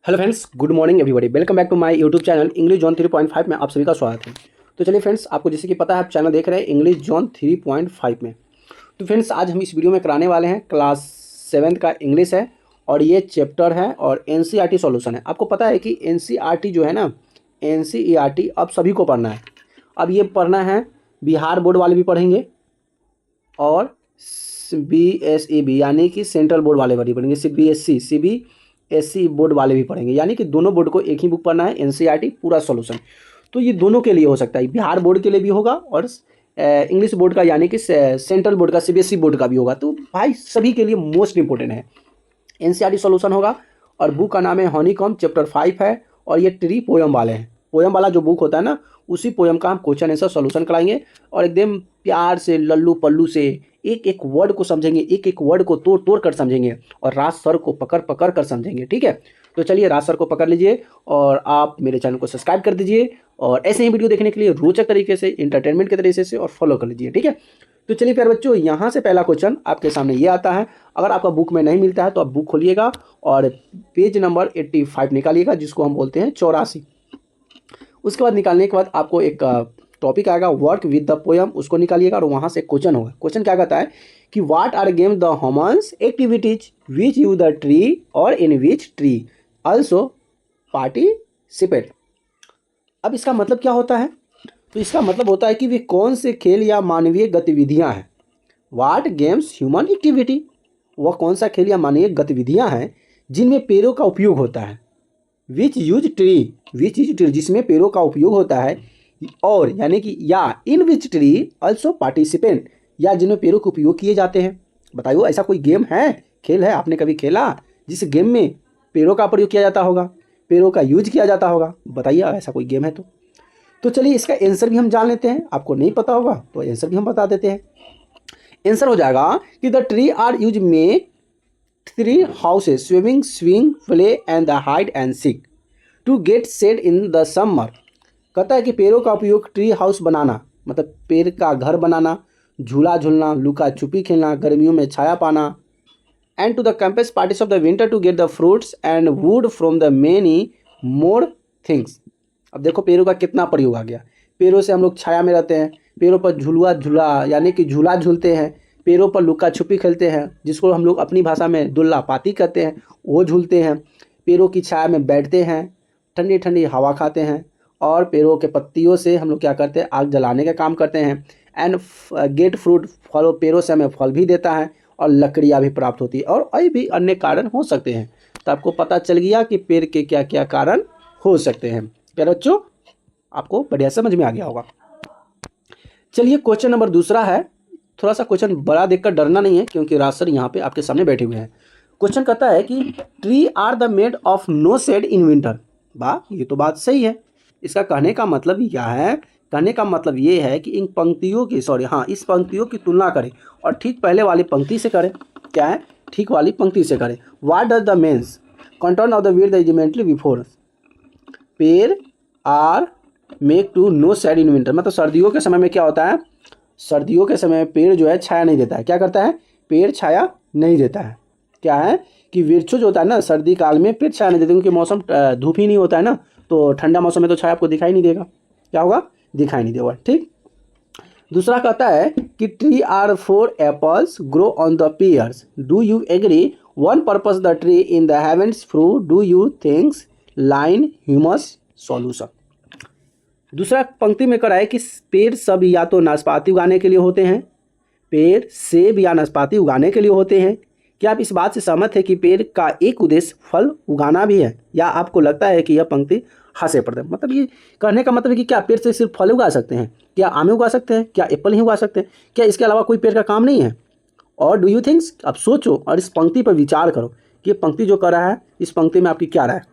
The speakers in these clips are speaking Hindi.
Hello friends, good morning everybody. Welcome back to my YouTube channel English zone 3.5 में आप सभी का स्वागत है। तो चलिए फ्रेंड्स, आपको जैसे कि पता है, आप चैनल देख रहे हैं इंग्लिश जोन 3.5 में। तो फ्रेंड्स, आज हम इस वीडियो में कराने वाले हैं क्लास 7 का इंग्लिश है और ये चैप्टर है और एनसीईआरटी सॉल्यूशन है। आपको पता है कि एनसीईआरटी जो है ना, एनसीईआरटी अब सभी को पढ़ना है। अब ये पढ़ना है, बिहार बोर्ड वाले भी पढ़ेंगे और BSE भी, यानी कि सेंट्रल बोर्ड वाले भी पढ़ेंगे। CBSE बोर्ड वाले भी पढ़ेंगे, यानी कि दोनों बोर्ड को एक ही बुक पढ़ना है, एनसीईआरटी पूरा सॉल्यूशन। तो ये दोनों के लिए हो सकता है, बिहार बोर्ड के लिए भी होगा और इंग्लिश बोर्ड का यानी कि सेंट्रल बोर्ड का, CBSE बोर्ड का भी होगा। तो भाई सभी के लिए मोस्ट इंपॉर्टेंट है, एनसीईआरटी सॉल्यूशन होगा। और बुक का नाम है हनीकॉम्ब, चैप्टर 5 है और ये ट्री पोयम वाले हैं। पोयम वाला जो बुक होता है ना, उसी पोयम का हम क्वेश्चन आंसर सॉल्यूशन कराएंगे और एकदम प्यार से, लल्लू पल्लू से एक एक वर्ड को समझेंगे, एक एक वर्ड को तोड़ तोड़ कर समझेंगे और राज सर को पकड़ पकड़ कर समझेंगे। ठीक है, तो चलिए राज सर को पकड़ लीजिए और आप मेरे चैनल को सब्सक्राइब कर दीजिए और ऐसे ही वीडियो देखने के लिए रोचक तरीके से, इंटरटेनमेंट के तरीके से और फॉलो कर लीजिए। ठीक है, तो चलिए प्यारे बच्चों, यहाँ से पहला क्वेश्चन आपके सामने ये आता है। अगर आपका बुक में नहीं मिलता है तो आप बुक खोलिएगा और पेज नंबर 85 निकालिएगा, जिसको हम बोलते हैं 84। उसके बाद निकालने के बाद आपको एक टॉपिक आएगा, वर्क विद द पोयम, उसको निकालिएगा और वहाँ से क्वेश्चन होगा। क्वेश्चन क्या कहता है कि what are game the humans activities which you the tree और in which tree also participate. अब इसका मतलब क्या होता है? तो इसका मतलब होता है कि वे कौन से खेल या मानवीय गतिविधियां हैं। व्हाट गेम्स ह्यूमन एक्टिविटी, वह कौन सा खेल या मानवीय गतिविधियां हैं जिनमें पेड़ों का उपयोग होता है। विच यूज ट्री, विच यूज ट्री जिसमें पेड़ों का उपयोग होता है, और यानी कि या इन विच ट्री ऑल्सो पार्टिसिपेंट, या जिनमें पेड़ों के उपयोग किए जाते हैं। बताइए ऐसा कोई गेम है, खेल है, आपने कभी खेला जिस गेम में पेड़ों का प्रयोग किया जाता होगा, पेड़ों का यूज किया जाता होगा? बताइए ऐसा कोई गेम है तो चलिए इसका आंसर भी हम जान लेते हैं। आपको नहीं पता होगा तो आंसर भी हम बता देते हैं। आंसर हो जाएगा कि the tree are use make 3 houses, swimming, swing, play and the hide and seek to get shade in the summer. कहता है कि पेड़ों का उपयोग ट्री हाउस बनाना, मतलब पेड़ का घर बनाना, झूला झूलना, लुका छुपी खेलना, गर्मियों में छाया पाना, and to the campus parties of the winter to get the fruits and wood from the many more things. अब देखो पेड़ों का कितना प्रयोग आ गया। पेड़ों से हम लोग छाया में रहते हैं, पेड़ों पर झुलवा झूला यानी कि झूला झूलते हैं, पेड़ों पर लुका छुपी खेलते हैं, जिसको हम लोग अपनी भाषा में दुल्ला पाती कहते हैं, वो झूलते हैं। पेड़ों की छाया में बैठते हैं, ठंडी ठंडी हवा खाते हैं और पेड़ों के पत्तियों से हम लोग क्या करते हैं, आग जलाने का काम करते हैं। एंड गेट फ्रूट, फल, पेड़ों से हमें फल भी देता है और लकड़ियाँ भी प्राप्त होती है और भी अन्य कारण हो सकते हैं। तो आपको पता चल गया कि पेड़ के क्या क्या कारण हो सकते हैं। प्यारे बच्चों, आपको बढ़िया समझ में आ गया होगा। चलिए क्वेश्चन नंबर दूसरा है। थोड़ा सा क्वेश्चन बड़ा देखकर डरना नहीं है, क्योंकि राज सर यहाँ पे आपके सामने बैठे हुए हैं। क्वेश्चन कहता है कि tree are the made of no shade in winter. वाह, ये तो बात सही है। इसका कहने का मतलब क्या है? कहने का मतलब ये है कि इन पंक्तियों की, इस पंक्तियों की तुलना करें और ठीक पहले वाली पंक्ति से करें। क्या है? ठीक वाली पंक्ति से करें। What does the means content of the word immediately before, पेड़ are make to no shade in winter. मतलब सर्दियों के समय में क्या होता है, सर्दियों के समय में पेड़ जो है छाया नहीं देता है। क्या करता है? पेड़ छाया नहीं देता है। क्या है कि वृक्ष जो होता है ना, सर्दी काल में पेड़ छाया नहीं देते, क्योंकि मौसम धूप ही नहीं होता है ना, तो ठंडा मौसम में तो छाया आपको दिखाई नहीं देगा। क्या होगा? दिखाई नहीं देगा। ठीक। दूसरा कहता है कि tree are 4 apples grow on the pears, do you agree one purpose the tree in the heavens fruit, do you thinks line humus solution. दूसरा पंक्ति में करा है कि पेड़ सब या तो नाशपाती उगाने के लिए होते हैं, पेड़ सेब या नाशपाती उगाने के लिए होते हैं। क्या आप इस बात से सहमत है कि पेड़ का एक उद्देश्य फल उगाना भी है, या आपको लगता है कि यह पंक्ति हास्यप्रद है? मतलब ये कहने का मतलब है कि क्या पेड़ से सिर्फ फल उगा सकते हैं? क्या आम उगा सकते हैं? क्या एप्पल ही उगा सकते हैं? क्या इसके अलावा कोई पेड़ का काम नहीं है? और डू यू थिंक्स, अब सोचो और इस पंक्ति पर विचार करो कि ये पंक्ति जो कर रहा है, इस पंक्ति में आपकी क्या राय है।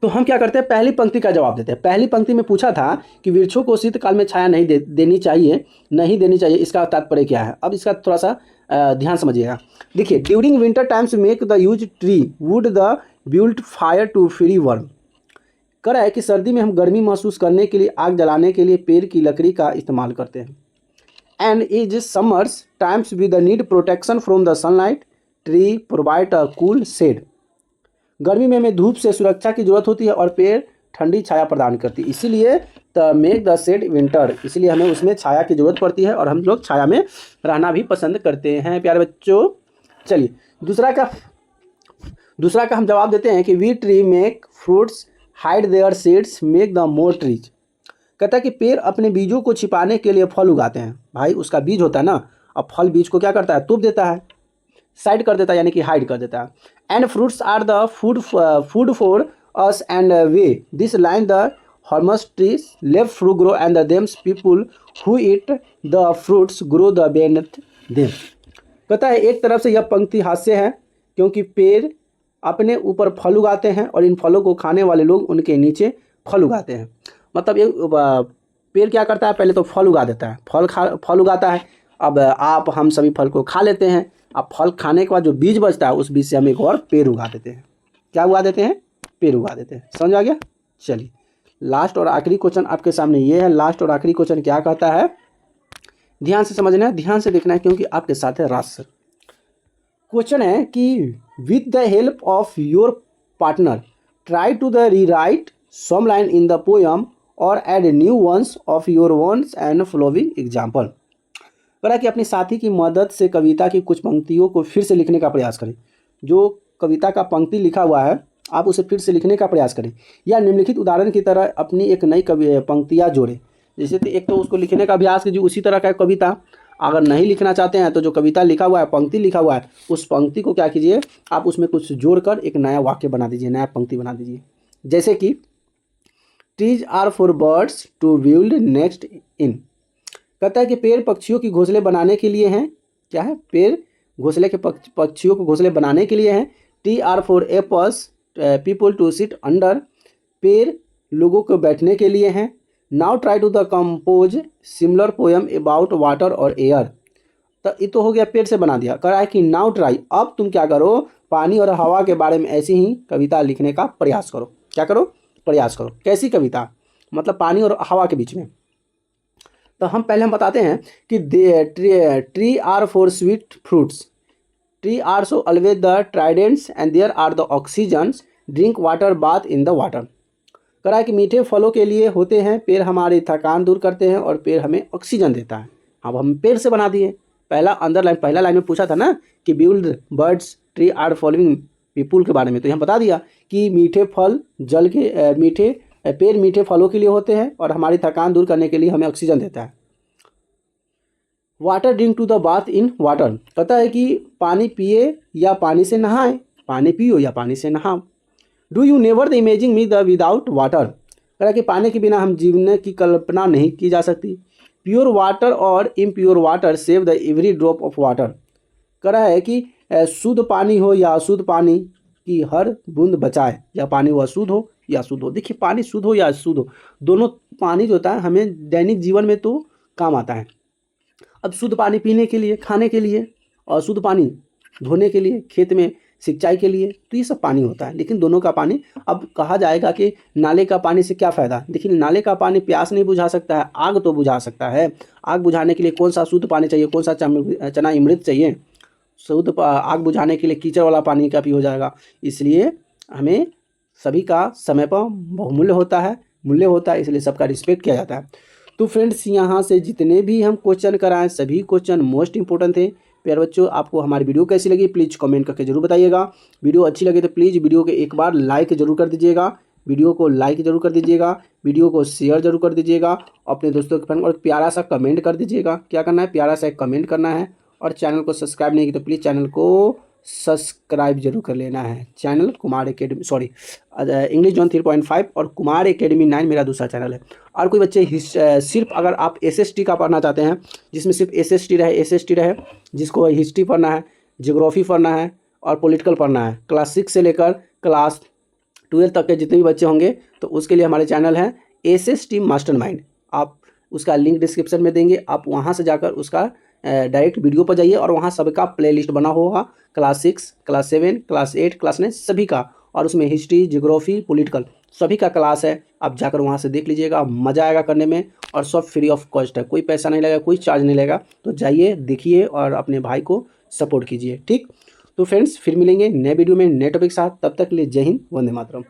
तो हम क्या करते हैं, पहली पंक्ति का जवाब देते हैं। पहली पंक्ति में पूछा था कि वृक्षों को शीतकाल में छाया देनी चाहिए, नहीं देनी चाहिए, इसका तात्पर्य क्या है। अब इसका थोड़ा सा ध्यान समझिएगा। देखिए, during winter times make the use tree wood the built fire to free warm. कह रहा है कि सर्दी में हम गर्मी महसूस करने के लिए, आग जलाने के लिए पेड़ की लकड़ी का इस्तेमाल करते हैं। And is summers times with the need protection from the sunlight, tree provide a cool shade. गर्मी में हमें धूप से सुरक्षा की जरूरत होती है और पेड़ ठंडी छाया प्रदान करती है, इसीलिए the make the shade winter, इसलिए हमें उसमें छाया की जरूरत पड़ती है और हम लोग छाया में रहना भी पसंद करते हैं प्यारे बच्चों। चलिए दूसरा का हम जवाब देते हैं कि we tree make fruits hide their seeds make the more trees. कहता है कि पेड़ अपने बीजों को छिपाने के लिए फल उगाते हैं। भाई उसका बीज होता है ना, अब फल बीज को क्या करता है, तोप देता है, साइड कर देता है, यानी कि हाइड कर देता है। And fruits are the food for us and we this line the harms trees left fruit grow and the them's people who eat the fruits grow the beneath them. कहता है एक तरफ से यह पंक्ति हास्य है क्योंकि पेड़ अपने ऊपर फल उगाते हैं और इन फलों को खाने वाले लोग उनके नीचे फल उगाते हैं। मतलब ये पेड़ क्या करता है, पहले तो फल उगा देता है, फल उगाता है, अब आप हम सभी फल को खा लेते हैं। अब फल खाने के बाद जो बीज बचता है उस बीज से हम एक और पेड़ उगा देते हैं। क्या उगा देते हैं, पेड़ उगा देते हैं। समझ आ गया। चलिए लास्ट और आखिरी क्वेश्चन आपके सामने ये है। लास्ट और आखिरी क्वेश्चन क्या कहता है, ध्यान से समझना है, ध्यान से देखना है क्योंकि आपके साथ है राज सर। क्वेश्चन है कि with the help of your partner try to the rewrite some line in the poem और add new ones of your ones and following example. करा कि अपने साथी की मदद से कविता की कुछ पंक्तियों को फिर से लिखने का प्रयास करें। जो कविता का पंक्ति लिखा हुआ है आप उसे फिर से लिखने का प्रयास करें या निम्नलिखित उदाहरण की तरह अपनी एक नई पंक्तियाँ जोड़ें। जैसे एक तो उसको लिखने का अभ्यास कीजिए उसी तरह का कविता। अगर नहीं लिखना चाहते हैं तो जो कविता लिखा हुआ है, पंक्ति लिखा हुआ है, उस पंक्ति को क्या कीजिए, आप उसमें कुछ जोड़कर एक नया वाक्य बना दीजिए, नया पंक्ति बना दीजिए। जैसे कि trees are for birds to build next in. कहता है कि पेड़ पक्षियों की घोंसले बनाने के लिए हैं। क्या है, पेड़ घोंसले के पक्षियों को घोंसले बनाने के लिए हैं। Tree are for apples people to sit under. पेड़ लोगों को बैठने के लिए हैं। Now try to the compose similar poem about water और एयर। तो ये तो हो गया, पेड़ से बना दिया। करा है कि नाउ ट्राई, अब तुम क्या करो, पानी और हवा के बारे में ऐसी ही कविता लिखने का प्रयास करो। क्या करो, प्रयास करो। कैसी कविता, मतलब पानी और हवा के बीच में। तो हम बताते हैं कि tree are for sweet fruits, tree are so always the tridents and there are the oxygens, drink water bath in the water. करा कि मीठे फलों के लिए होते हैं, पेड़ हमारी थकान दूर करते हैं और पेड़ हमें ऑक्सीजन देता है। अब हम पेड़ से बना दिए। पहला लाइन में पूछा था ना कि build birds tree are following people के बारे में, तो यहाँ बता दिया कि मीठे फल जल के पेड़ मीठे फलों के लिए होते हैं और हमारी थकान दूर करने के लिए हमें ऑक्सीजन देता है। Water drink to the bath in water. कहता है कि पानी पिए या पानी से नहाएं, पानी पियो या पानी से नहाओ। Do you never the imaging me the without water. कह रहा है कि पानी के बिना हम जीवन की कल्पना नहीं की जा सकती। प्योर वाटर और impure water save the every drop of water. कह रहा है कि शुद्ध पानी हो या अशुद्ध पानी की हर बूंद बचाए, या पानी वो अशुद्ध हो या शुद्ध हो। देखिए पानी शुद्ध हो या अशुद्ध हो, दोनों पानी जो होता है हमें दैनिक जीवन में तो काम आता है। अब शुद्ध पानी पीने के लिए, खाने के लिए, और शुद्ध पानी धोने के लिए, खेत में सिंचाई के लिए, तो ये सब पानी होता है। लेकिन दोनों का पानी, अब कहा जाएगा कि नाले का पानी से क्या फ़ायदा। देखिए नाले का पानी प्यास नहीं बुझा सकता है, आग तो बुझा सकता है। आग बुझाने के लिए कौन सा शुद्ध पानी चाहिए, कौन सा चना अमृत चाहिए। शुद्ध आग बुझाने के लिए कीचड़ वाला पानी का भी हो जाएगा। इसलिए हमें सभी का समय पर बहुमूल्य होता है, मूल्य होता है, इसलिए सबका रिस्पेक्ट किया जाता है। तो फ्रेंड्स यहाँ से जितने भी हम क्वेश्चन कराएं सभी क्वेश्चन मोस्ट इंपॉर्टेंट थे। प्यारे बच्चों आपको हमारी वीडियो कैसी लगी प्लीज़ कमेंट करके जरूर बताइएगा। वीडियो अच्छी लगे तो प्लीज़ वीडियो को एक बार लाइक जरूर कर दीजिएगा, वीडियो को लाइक जरूर कर दीजिएगा, वीडियो को शेयर जरूर कर दीजिएगा अपने दोस्तों के फ्रेंड, और प्यारा सा कमेंट कर दीजिएगा। क्या करना है, प्यारा सा एक कमेंट करना है। और चैनल को सब्सक्राइब नहीं किया तो प्लीज़ चैनल को सब्सक्राइब जरूर कर लेना है। Channel Kumar academy, sorry English zone 3.5 और कुमार एकेडमी 9 मेरा दूसरा चैनल है। और कोई बच्चे सिर्फ अगर आप एसएसटी का पढ़ना चाहते हैं, जिसमें सिर्फ एसएसटी रहे, जिसको हिस्ट्री पढ़ना है, ज्योग्राफी पढ़ना है और पॉलिटिकल पढ़ना है, क्लास 6 से लेकर क्लास 12 तक के जितने भी बच्चे होंगे, तो उसके लिए हमारे चैनल है एसएसटी मास्टरमाइंड। आप उसका लिंक डिस्क्रिप्शन में देंगे, आप वहाँ से जाकर उसका डायरेक्ट वीडियो पर जाइए और वहाँ सबका प्लेलिस्ट बना होगा, क्लास 6, क्लास 7, क्लास 8, क्लास 9 सभी का, और उसमें हिस्ट्री, ज्योग्राफी, पॉलिटिकल सभी का क्लास है। आप जाकर वहाँ से देख लीजिएगा, मज़ा आएगा करने में, और सब फ्री ऑफ कॉस्ट है, कोई पैसा नहीं लगेगा, कोई चार्ज नहीं लगेगा। तो जाइए देखिए और अपने भाई को सपोर्ट कीजिए। ठीक, तो फ्रेंड्स फिर मिलेंगे नए वीडियो में नए टॉपिक के साथ, तब तक के लिए जय हिंद, वंदे मातरम।